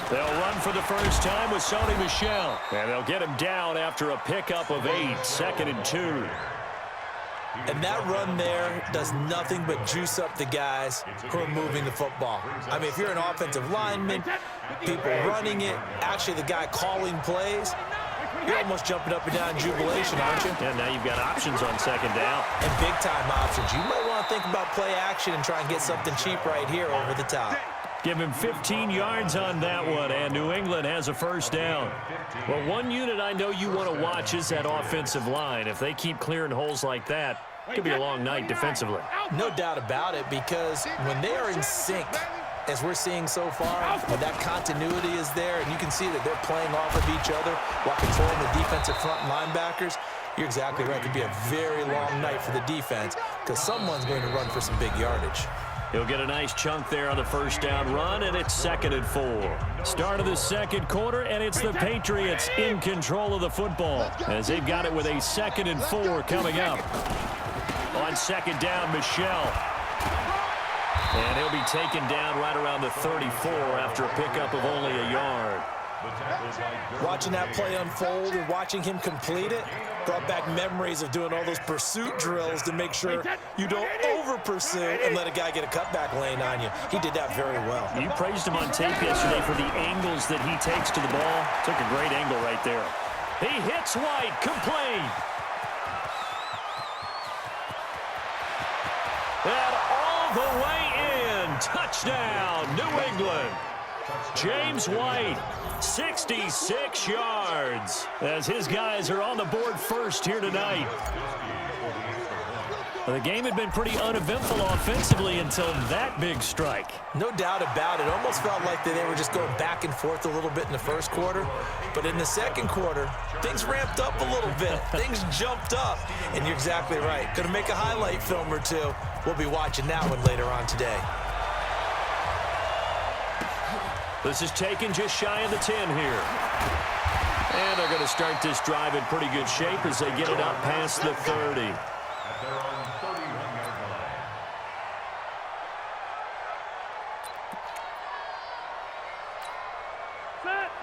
They'll run for the first time with Sony Michel. And they'll get him down after a pickup of 8, 2nd and 2. And that run there does nothing but juice up the guys who are moving the football. I mean, if you're an offensive lineman, people running it, actually the guy calling plays, you're almost jumping up and down in jubilation, aren't you? Yeah, now you've got options on 2nd down. And big-time options. You might want to think about play action and try and get something cheap right here over the top. Give him 15 yards on that one, and New England has a first down. Well, one unit I know you want to watch is that offensive line. If they keep clearing holes like that, it could be a long night defensively. No doubt about it, because when they are in sync, as we're seeing so far, when that continuity is there, and you can see that they're playing off of each other while controlling the defensive front linebackers, you're exactly right. It could be a very long night for the defense because someone's going to run for some big yardage. He'll get a nice chunk there on the first down run, and it's 2nd and 4. Start of the second quarter, and it's the Patriots in control of the football as they've got it with a 2nd and 4 coming up. On 2nd down, Michel. And he'll be taken down right around the 34 after a pickup of only a yard. Watching that play unfold and watching him complete it brought back memories of doing all those pursuit drills to make sure you don't over-pursue and let a guy get a cutback lane on you. He did that very well. You praised him on tape yesterday for the angles that he takes to the ball. Took a great angle right there. He hits White, complete. And all the way in. Touchdown, New England. James White, 66 yards, as his guys are on the board first here tonight. Well, the game had been pretty uneventful offensively until that big strike. No doubt about it. Almost felt like they were just going back and forth a little bit in the first quarter. But in the second quarter, things ramped up a little bit. Things jumped up. And you're exactly right. Going to make a highlight film or two. We'll be watching that one later on today. This is taken just shy of the 10 here. And they're going to start this drive in pretty good shape as they get it up past the 30.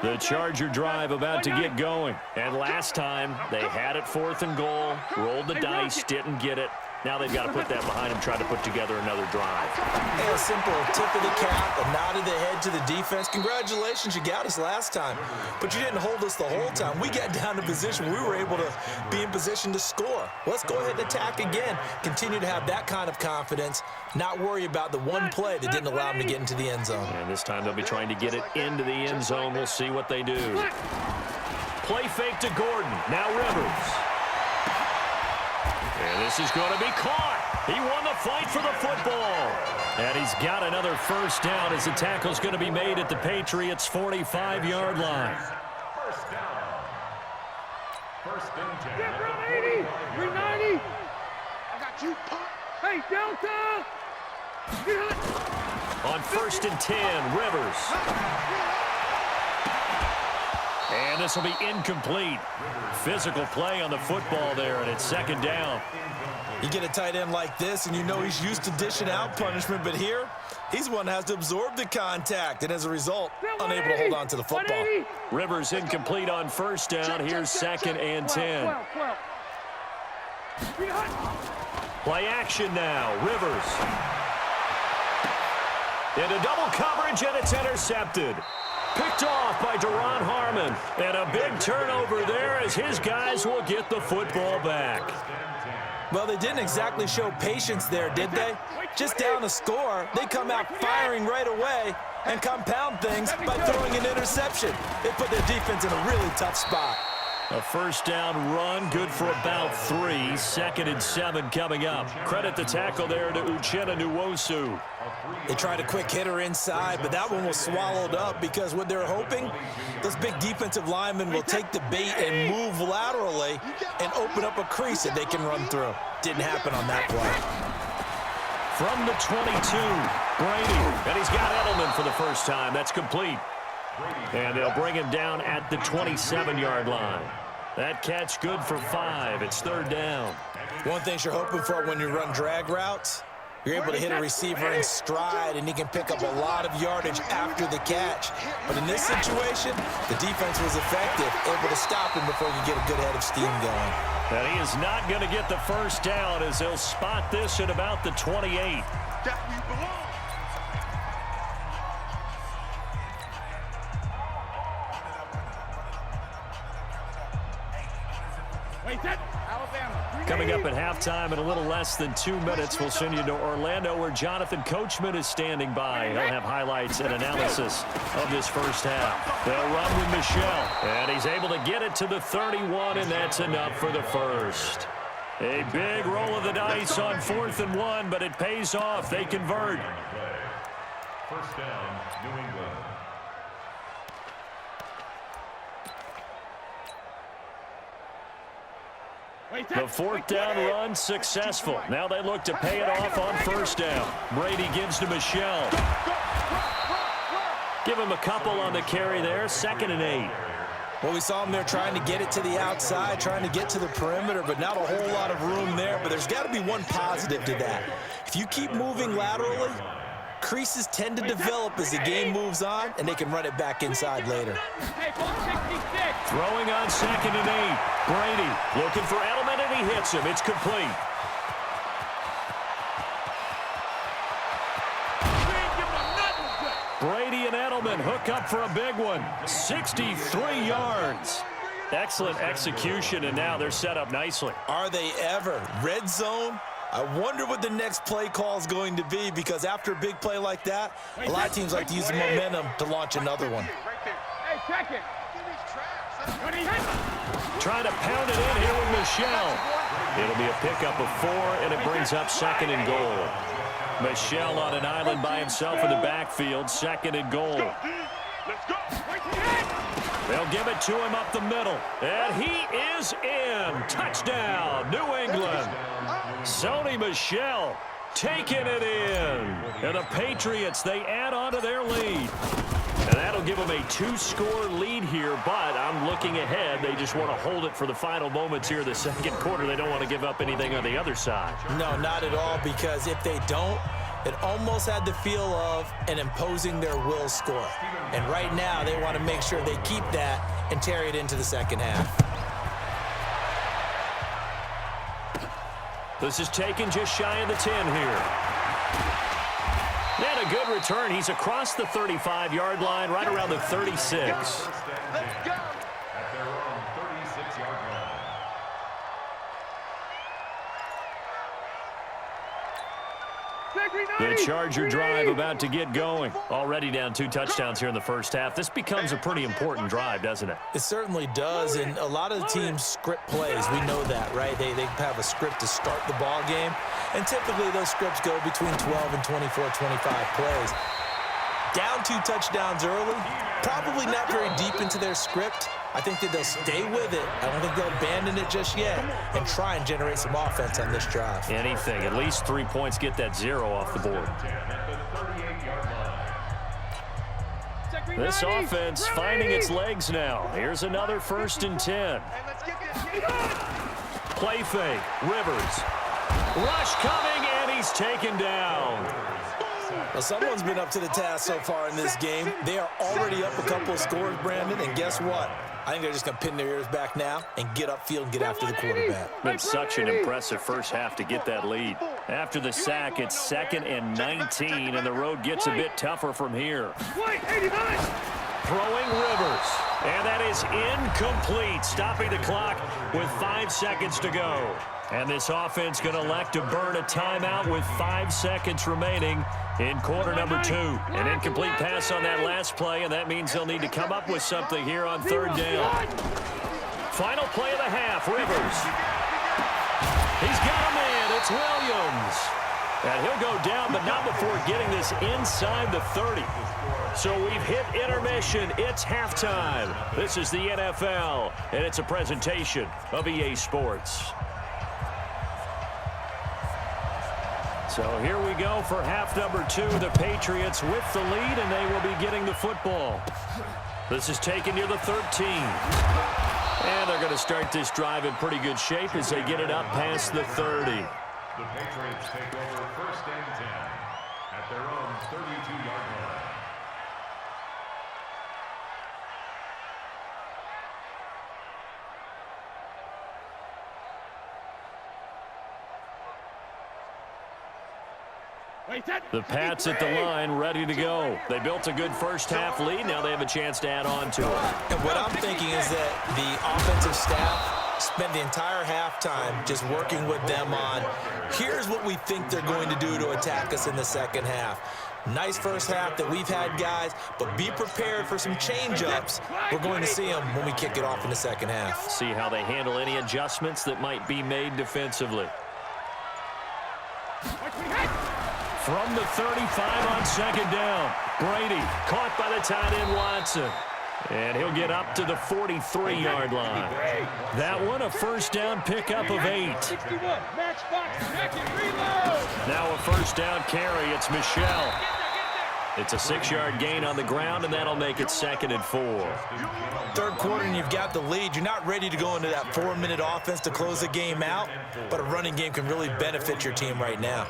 The Charger drive about to get going. And last time, they had it 4th and goal, rolled the dice, didn't get it. Now they've got to put that behind them, try to put together another drive. Hey, a simple tip of the cap, a nod of the head to the defense. Congratulations, you got us last time. But you didn't hold us the whole time. We got down to position. We were able to be in position to score. Let's go ahead and attack again. Continue to have that kind of confidence. Not worry about the one play that didn't allow them to get into the end zone. And this time they'll be trying to get it into the end zone. We'll see what they do. Play fake to Gordon. Now Rivers. And this is going to be caught. He won the fight for the football. And he's got another first down as the tackle's going to be made at the Patriots' 45-yard line. First down. First and 10. Yeah, run 80. 390. I got you. Hey, Delta. On 1st and 10, Rivers. And this will be incomplete. Physical play on the football there, and it's 2nd down. You get a tight end like this, and you know he's used to dishing out punishment, but here, he's one that has to absorb the contact, and as a result, unable to hold on to the football. Rivers incomplete on 1st down. Here's 2nd and 10. Play action now. Rivers. Into double coverage, and it's intercepted. Picked off by Deron Harmon. And a big turnover there as his guys will get the football back. Well, they didn't exactly show patience there, did they? Just down a score, they come out firing right away and compound things by throwing an interception. They put their defense in a really tough spot. A first down run, good for about 3. 2nd and 7 coming up. Credit the tackle there to Uchenna Nwosu. They tried a quick hitter inside, but that one was swallowed up because what they're hoping, those big defensive linemen will take the bait and move laterally and open up a crease that they can run through. Didn't happen on that play. From the 22, Brady. And he's got Edelman for the first time. That's complete. And they'll bring him down at the 27-yard line. That catch good for 5. It's 3rd down. One thing you're hoping for when you run drag routes, You're able to hit a receiver in stride, and he can pick up a lot of yardage after the catch. But in this situation, the defense was effective, able to stop him before he could get a good head of steam going. And he is not going to get the first down as they'll spot this at about the 28. Coming up at halftime in a little less than 2 minutes, we'll send you to Orlando where Jonathan Coachman is standing by. He'll have highlights and analysis of this first half. They'll run with Michelle, and he's able to get it to the 31, and that's enough for the first. A big roll of the dice on 4th and 1, but it pays off. They convert. First down, New England. The 4th down run successful. Now they look to pay it off on 1st down. Brady gives to Michelle. Give him a couple on the carry there. 2nd and 8. Well, we saw him there trying to get it to the outside, trying to get to the perimeter, but not a whole lot of room there. But there's got to be one positive to that. If you keep moving laterally, creases tend to develop as the game moves on, and they can run it back inside later. Throwing on 2nd and 8. Brady looking for Edelman, and he hits him. It's complete. Brady and Edelman hook up for a big one. 63 yards. Excellent execution, and now they're set up nicely. Are they ever? Red zone? I wonder what the next play call is going to be, because after a big play like that, a lot of teams like to use the momentum to launch another one. Hey, check it. Trying to pound it in here with Michelle. It'll be a pickup of 4, and it brings up 2nd and goal. Michelle on an island by himself in the backfield, 2nd and goal. They'll give it to him up the middle, and he is in. Touchdown, New England. Sony Michel taking it in. And the Patriots, they add on to their lead. And that'll give them a 2-score lead here, but I'm looking ahead. They just want to hold it for the final moments here in the 2nd quarter. They don't want to give up anything on the other side. No, not at all, because if they don't, it almost had the feel of an imposing their will score. And right now, they want to make sure they keep that and carry it into the 2nd half. This is taken just shy of the 10 here. And a good return. He's across the 35-yard line, right around the 36. Let's go. At their own 36-yard line. The Charger drive about to get going. Already down 2 touchdowns here in the first half. This becomes a pretty important drive, doesn't it? It certainly does, and a lot of the teams script plays. We know that, right? They have a script to start the ball game, and typically those scripts go between 12 and 24, 25 plays. Down 2 touchdowns early, probably not very deep into their script. I think that they'll stay with it. I don't think they'll abandon it just yet and try and generate some offense on this drive. Anything. At least 3 points, get that 0 off the board. This offense finding its legs now. Here's another 1st and 10. Play fake. Rivers. Rush coming, and he's taken down. Well, someone's been up to the task so far in this game. They are already up a couple of scores, Brandon, and guess what? I think they're just going to pin their ears back now and get upfield and get after the quarterback. Been such an impressive first half to get that lead. After the sack, it's 2nd and 19, and the road gets a bit tougher from here. Throwing Rivers, and that is incomplete, stopping the clock with 5 seconds to go. And this offense going to elect to burn a timeout with 5 seconds remaining in quarter number 2. An incomplete pass on that last play, and that means they'll need to come up with something here on 3rd down. Final play of the half, Rivers. He's got him in. It's Williams. And he'll go down, but not before getting this inside the 30. So we've hit intermission. It's halftime. This is the NFL, and it's a presentation of EA Sports. So here we go for half number 2. The Patriots with the lead, and they will be getting the football. This is taken near the 13. And they're going to start this drive in pretty good shape as they get it up past the 30. The Patriots take over 1st and 10 at their own 32-yard line. The Pats at the line, ready to go. They built a good first half lead. Now they have a chance to add on to it. And what I'm thinking is that the offensive staff spent the entire halftime just working with them on, here's what we think they're going to do to attack us in the second half. Nice first half that we've had, guys, but be prepared for some change-ups. We're going to see them when we kick it off in the second half. See how they handle any adjustments that might be made defensively. From the 35 on second down, Brady caught by the tight end Watson. And he'll get up to the 43-yard line. That one, a first down pickup of 8. Now a first down carry, it's Michelle. It's a 6-yard gain on the ground, and that'll make it 2nd and 4. Third quarter, and you've got the lead. You're not ready to go into that 4-minute offense to close the game out, but a running game can really benefit your team right now.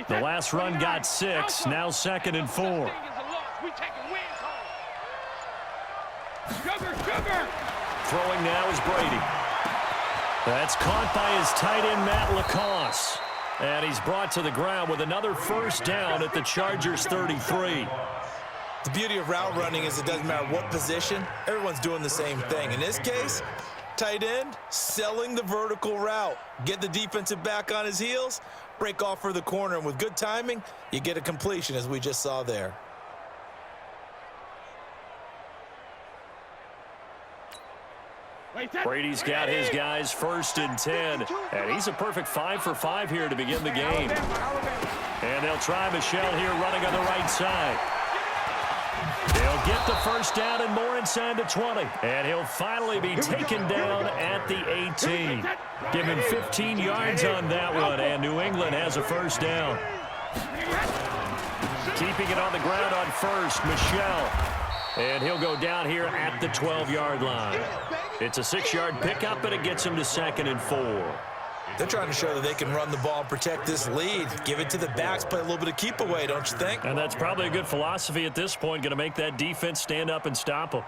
The last run got 6, now 2nd and 4. Throwing now is Brady. That's caught by his tight end, Matt LaCosse. And he's brought to the ground with another first down at the Chargers' 33. The beauty of route running is it doesn't matter what position, everyone's doing the same thing. In this case, tight end, selling the vertical route. Get the defensive back on his heels, break off for the corner, and with good timing, you get a completion, as we just saw there. Brady's got his guys 1st and 10, and he's a perfect 5 for 5 here to begin the game. And they'll try Michelle here running on the right side. He'll get the first down and more inside the 20. And he'll finally be taken down at the 18. Give him 15 yards on that one, and New England has a first down. Keeping it on the ground on first, Michelle. And he'll go down here at the 12-yard line. It's a 6-yard pickup, and it gets him to 2nd and 4. They're trying to show that they can run the ball and protect this lead. Give it to the backs, play a little bit of keep away, don't you think? And that's probably a good philosophy at this point, going to make that defense stand up and stop them.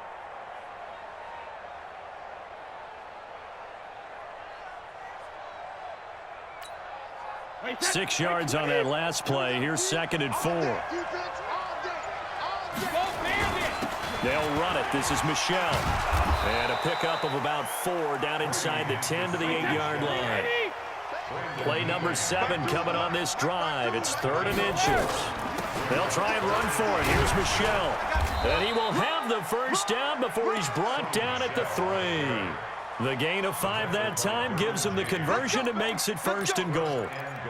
Six yards on that last play. Here's 2nd and 4. They'll run it. This is Michelle. And a pickup of about 4 down inside the 10 to the 8-yard line. Play number 7 coming on this drive. It's 3rd and inches. They'll try and run for it. Here's Michelle. And he will have the first down before he's brought down at the 3. The gain of 5 that time gives him the conversion and makes it 1st and goal.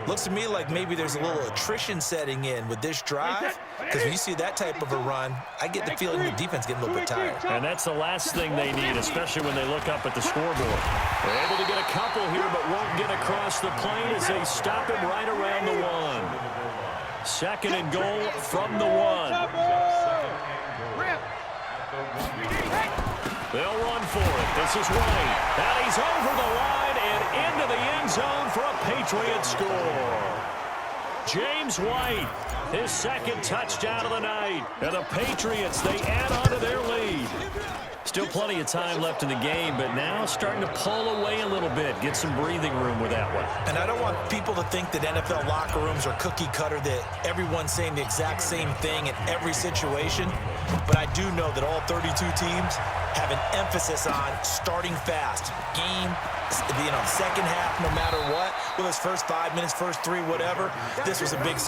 Looks to me like maybe there's a little attrition setting in with this drive, because when you see that type of a run, I get the feeling the defense getting a little bit tired. And that's the last thing they need, especially when they look up at the scoreboard. They're able to get a couple here, but won't get across the plane as they stop him right around the 1. 2nd and goal from the 1. They'll run for it. This is White. And he's over the line and into the end zone for a Patriot score. James White, his 2nd touchdown of the night. And the Patriots, they add on to their lead. Still plenty of time left in the game, but now starting to pull away a little bit, get some breathing room with that one. And I don't want people to think that NFL locker rooms are cookie cutter, that everyone's saying the exact same thing in every situation. But I do know that all 32 teams have an emphasis on starting fast. Game, second half, no matter what, whether it's first 5 minutes, first 3, whatever. This was a big